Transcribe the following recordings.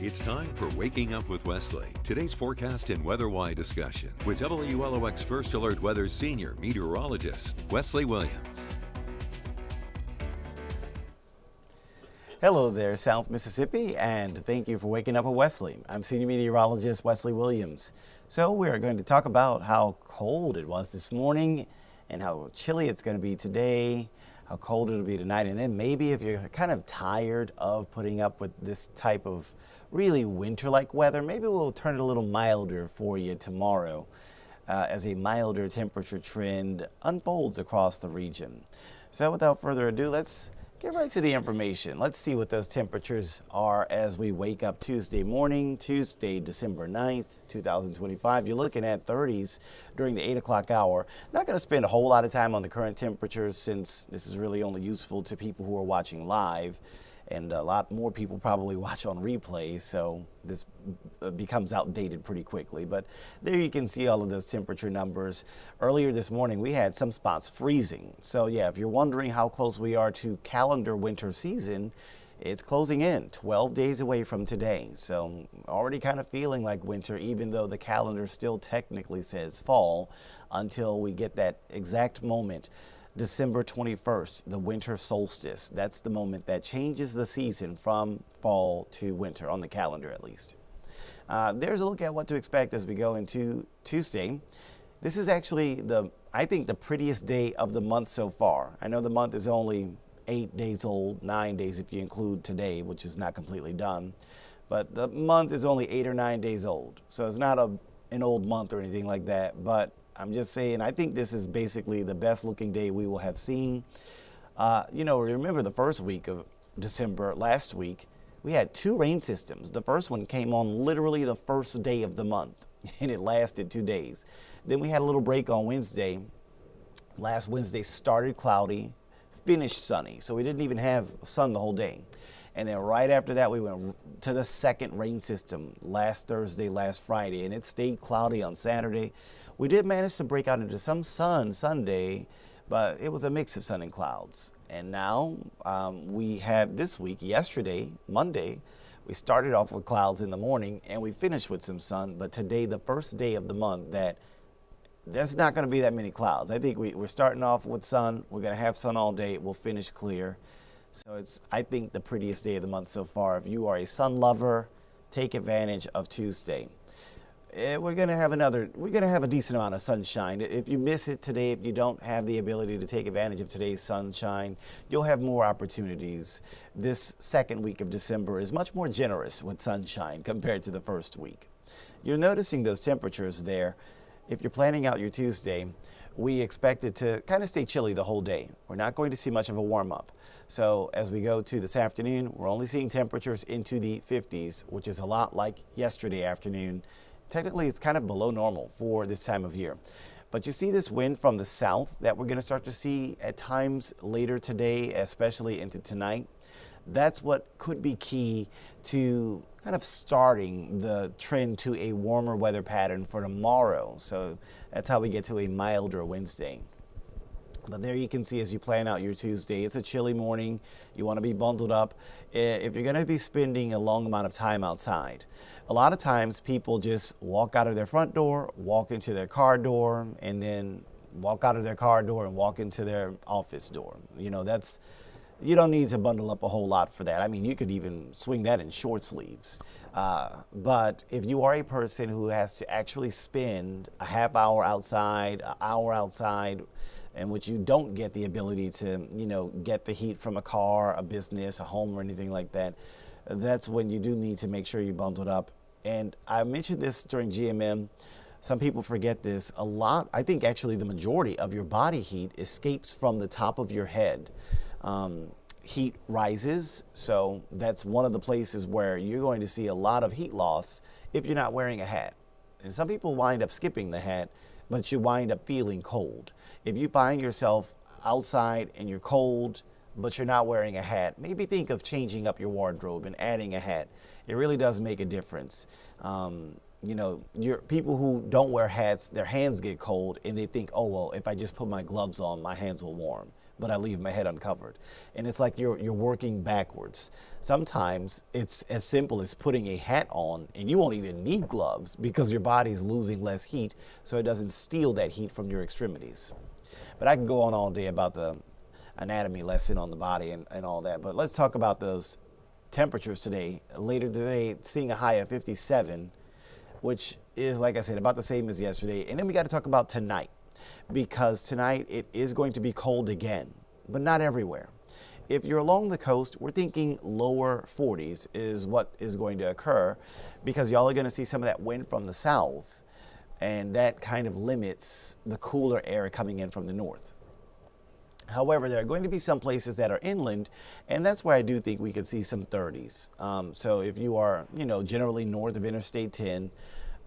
It's time for Waking Up with Wesley. Today's forecast and weather-wide discussion with WLOX First Alert Weather's senior meteorologist, Wesley Williams. Hello there, South Mississippi, and thank you for waking up with Wesley. I'm senior meteorologist Wesley Williams. So we are going to talk about how cold it was this morning and how chilly it's going to be today, how cold it'll be tonight, and then maybe if you're kind of tired of putting up with this type of really winter-like weather, maybe we'll turn it a little milder for you tomorrow as a milder temperature trend unfolds across the region. So without further ado, let's get right to the information. Let's see what those temperatures are as we wake up Tuesday morning, Tuesday, December 9th, 2025. You're looking at 30s during the 8 o'clock hour. Not going to spend a whole lot of time on the current temperatures since this is really only useful to people who are watching live. And a lot more people probably watch on replay, so this becomes outdated pretty quickly. But there you can see all of those temperature numbers. Earlier this morning, we had some spots freezing. So yeah, if you're wondering how close we are to calendar winter season, it's closing in, 12 days away from today. So already kind of feeling like winter, even though the calendar still technically says fall, until we get that exact moment. December 21st, the winter solstice. That's the moment that changes the season from fall to winter, on the calendar at least. There's a look at what to expect as we go into Tuesday. This is actually I think the prettiest day of the month so far. I know the month is only 8 days old, 9 days if you include today, which is not completely done. But the month is only 8 or 9 days old. So it's not an old month or anything like that. But I'm just saying, I think this is basically the best looking day we will have seen. Remember the first week of December last week, we had 2 rain systems. The first one came on literally the first day of the month, and it lasted 2 days. Then we had a little break on Wednesday. Last Wednesday started cloudy, finished sunny, so we didn't even have sun the whole day. And then right after that, we went to the second rain system last Thursday, last Friday, and it stayed cloudy on Saturday. We did manage to break out into some sun Sunday, but it was a mix of sun and clouds. And now we had this week, yesterday, Monday, we started off with clouds in the morning and we finished with some sun. But today, the first day of the month, there's not going to be that many clouds. I think we're starting off with sun. We're going to have sun all day. We'll finish clear. So it's, I think, the prettiest day of the month so far. If you are a sun lover, take advantage of Tuesday. We're going to have a decent amount of sunshine. If you miss it today, if you don't have the ability to take advantage of today's sunshine, you'll have more opportunities. This second week of December is much more generous with sunshine compared to the first week. You're noticing those temperatures there. If you're planning out your Tuesday, we expect it to kind of stay chilly the whole day. We're not going to see much of a warm up. So as we go to this afternoon, we're only seeing temperatures into the 50s, which is a lot like yesterday afternoon. Technically, it's kind of below normal for this time of year. But you see this wind from the south that we're going to start to see at times later today, especially into tonight. That's what could be key to kind of starting the trend to a warmer weather pattern for tomorrow. So that's how we get to a milder Wednesday. But there you can see as you plan out your Tuesday, it's a chilly morning. You want to be bundled up. If you're going to be spending a long amount of time outside, a lot of times people just walk out of their front door, walk into their car door, and then walk out of their car door and walk into their office door. You don't need to bundle up a whole lot for that. I mean, you could even swing that in short sleeves. But if you are a person who has to actually spend a half hour outside, an hour outside, in which you don't get the ability to, get the heat from a car, a business, a home, or anything like that, that's when you do need to make sure you bundle it up. And I mentioned this during GMM. Some people forget this. I think actually the majority of your body heat escapes from the top of your head. Heat rises, so that's one of the places where you're going to see a lot of heat loss if you're not wearing a hat. And some people wind up skipping the hat, but you wind up feeling cold. If you find yourself outside and you're cold, but you're not wearing a hat, maybe think of changing up your wardrobe and adding a hat. It really does make a difference. People who don't wear hats, their hands get cold and they think, oh, well, if I just put my gloves on, my hands will warm. but I leave my head uncovered. And it's like you're working backwards. Sometimes it's as simple as putting a hat on, and you won't even need gloves because your body's losing less heat, so it doesn't steal that heat from your extremities. But I can go on all day about the anatomy lesson on the body and all that, but let's talk about those temperatures today. Later today, seeing a high of 57, which is, like I said, about the same as yesterday. And then we got to talk about tonight, because tonight it is going to be cold again, but not everywhere. If you're along the coast, we're thinking lower 40s is what is going to occur, because y'all are going to see some of that wind from the south, and that kind of limits the cooler air coming in from the north. However, there are going to be some places that are inland, and that's where I do think we could see some 30s. So if you are, generally north of Interstate 10,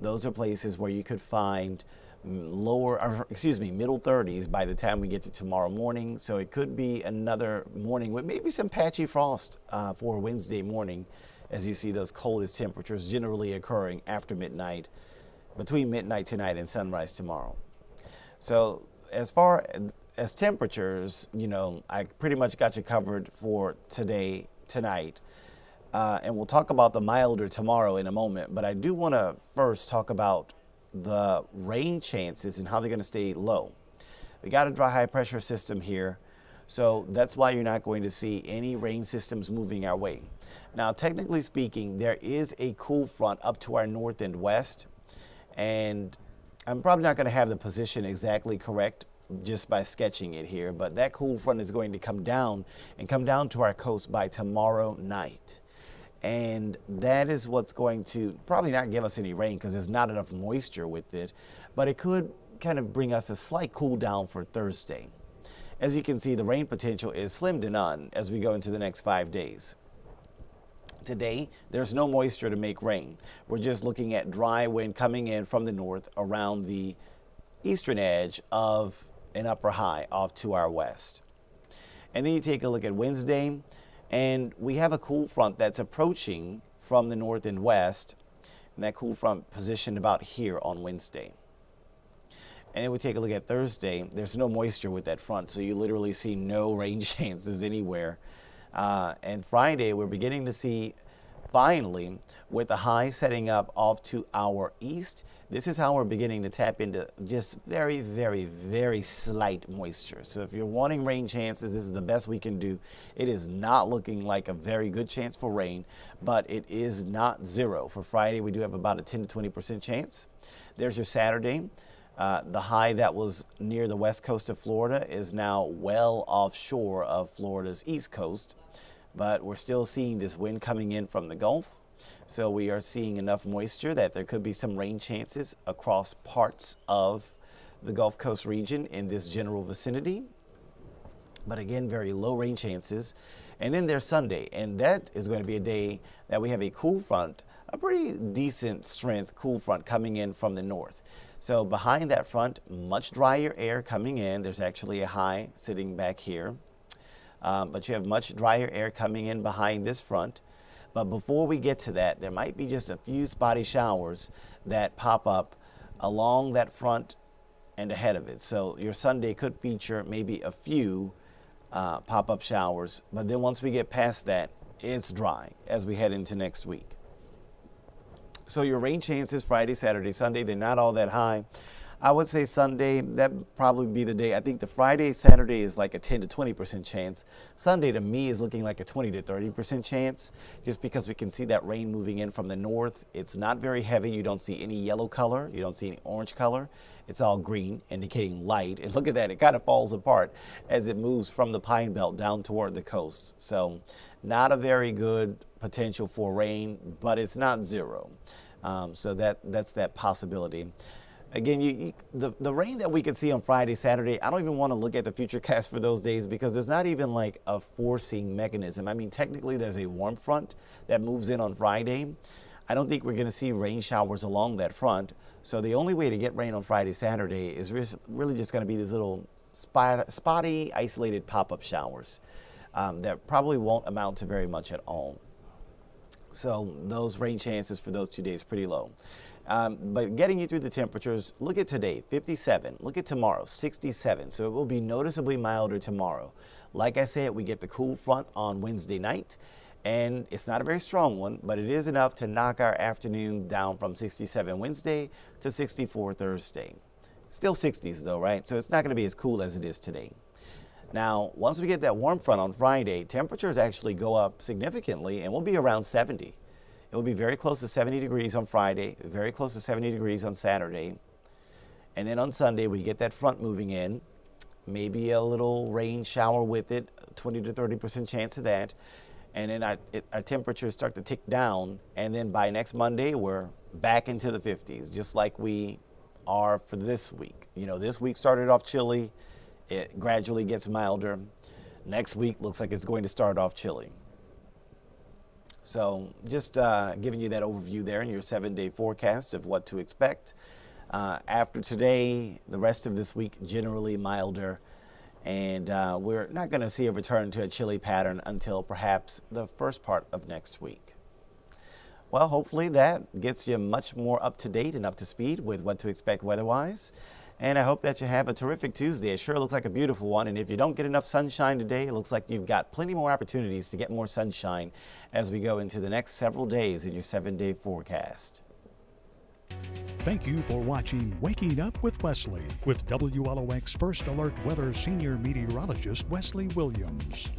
those are places where you could find middle 30s by the time we get to tomorrow morning. So it could be another morning with maybe some patchy frost for Wednesday morning, as you see those coldest temperatures generally occurring after midnight, between midnight tonight and sunrise tomorrow. So as far as temperatures, I pretty much got you covered for tonight. And we'll talk about the milder tomorrow in a moment, but I do want to first talk about the rain chances and how they're going to stay low. We got a dry high pressure system here, so that's why you're not going to see any rain systems moving our way. Now, technically speaking, there is a cool front up to our north and west, and I'm probably not going to have the position exactly correct just by sketching it here, but that cool front is going to come down to our coast by tomorrow night. And that is what's going to probably not give us any rain because there's not enough moisture with it, but it could kind of bring us a slight cool down for Thursday. As you can see, the rain potential is slim to none as we go into the next 5 days. Today, there's no moisture to make rain. We're just looking at dry wind coming in from the north around the eastern edge of an upper high off to our west. And then you take a look at Wednesday, and we have a cool front that's approaching from the north and west, and that cool front positioned about here on Wednesday. And then we take a look at Thursday. There's no moisture with that front, so you literally see no rain chances anywhere. And Friday, we're beginning to see, finally, with the high setting up off to our east, this is how we're beginning to tap into just very, very, very slight moisture. So if you're wanting rain chances, this is the best we can do. It is not looking like a very good chance for rain, but it is not zero. For Friday, we do have about a 10 to 20% chance. There's your Saturday. The high that was near the west coast of Florida is now well offshore of Florida's east coast, but we're still seeing this wind coming in from the Gulf. So we are seeing enough moisture that there could be some rain chances across parts of the Gulf Coast region in this general vicinity. But again, very low rain chances. And then there's Sunday, and that is going to be a day that we have a cool front, a pretty decent strength cool front coming in from the north. So behind that front, much drier air coming in. There's actually a high sitting back here. But you have much drier air coming in behind this front. But before we get to that, there might be just a few spotty showers that pop up along that front and ahead of it. So your Sunday could feature maybe a few pop-up showers. But then once we get past that, it's dry as we head into next week. So your rain chances Friday, Saturday, Sunday, they're not all that high. I would say Sunday, that'd probably be the day. I think the Friday, Saturday is like a 10 to 20% chance. Sunday to me is looking like a 20 to 30% chance, just because we can see that rain moving in from the north. It's not very heavy. You don't see any yellow color. You don't see any orange color. It's all green, indicating light. And look at that. It kind of falls apart as it moves from the Pine Belt down toward the coast. So not a very good potential for rain, but it's not zero. So that's that possibility. Again, the rain that we could see on Friday, Saturday, I don't even want to look at the futurecast for those days because there's not even like a forcing mechanism. I mean, technically there's a warm front that moves in on Friday. I don't think we're going to see rain showers along that front. So the only way to get rain on Friday, Saturday is really just going to be these little spotty, isolated pop-up showers that probably won't amount to very much at all. So those rain chances for those 2 days pretty low. But getting you through the temperatures, look at today, 57. Look at tomorrow, 67. So it will be noticeably milder tomorrow. Like I said, we get the cool front on Wednesday night, and it's not a very strong one, but it is enough to knock our afternoon down from 67 Wednesday to 64 Thursday. Still 60s though, right? So it's not going to be as cool as it is today. Now, once we get that warm front on Friday, temperatures actually go up significantly and we'll be around 70. It will be very close to 70 degrees on Friday, very close to 70 degrees on Saturday. And then on Sunday, we get that front moving in, maybe a little rain shower with it, 20 to 30% chance of that. And then our temperatures start to tick down. And then by next Monday, we're back into the 50s, just like we are for this week. You know, this week started off chilly. It gradually gets milder. Next week looks like it's going to start off chilly. So just giving you that overview there in your 7-day forecast of what to expect. After today, the rest of this week generally milder. And we're not going to see a return to a chilly pattern until perhaps the first part of next week. Well, hopefully that gets you much more up to date and up to speed with what to expect weather-wise. And I hope that you have a terrific Tuesday. It sure looks like a beautiful one. And if you don't get enough sunshine today, it looks like you've got plenty more opportunities to get more sunshine as we go into the next several days in your 7-day forecast. Thank you for watching Waking Up with Wesley with WLOX First Alert Weather Senior Meteorologist Wesley Williams.